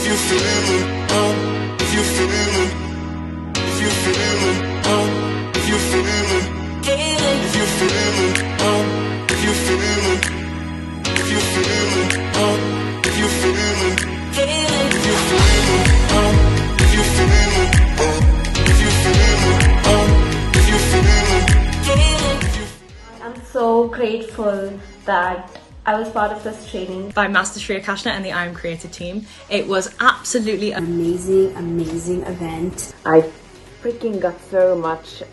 you feeling, if you feeling, if you feeling, if you feeling, if you feeling, if you feeling, if you feeling, if you feeling, if you feeling, if you feeling, if you feeling, if you feeling. I'm so grateful that I was part of this training by Master Akarshana and the I Am Creator team. It was absolutely amazing event. I freaking got so much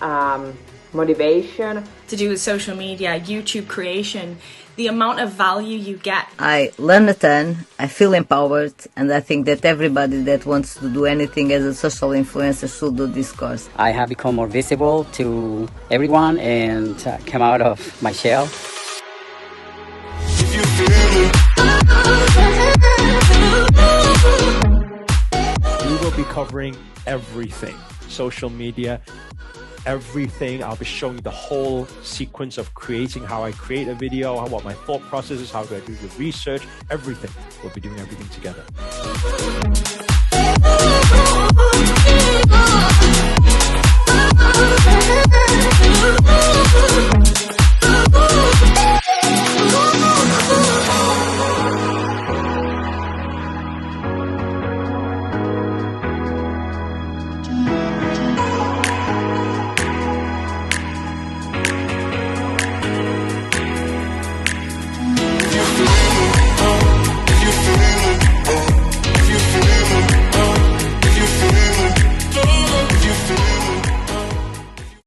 motivation to do with social media, YouTube creation, the amount of value you get. I learn a ton, I feel empowered, and I think that everybody that wants to do anything as a social influencer should do this course. I have become more visible to everyone and come out of my shell. We will be covering everything, social media, everything. I'll be showing you the whole sequence of creating, how I create a video, what my thought process is, how do I do the research, everything. We'll be doing everything together.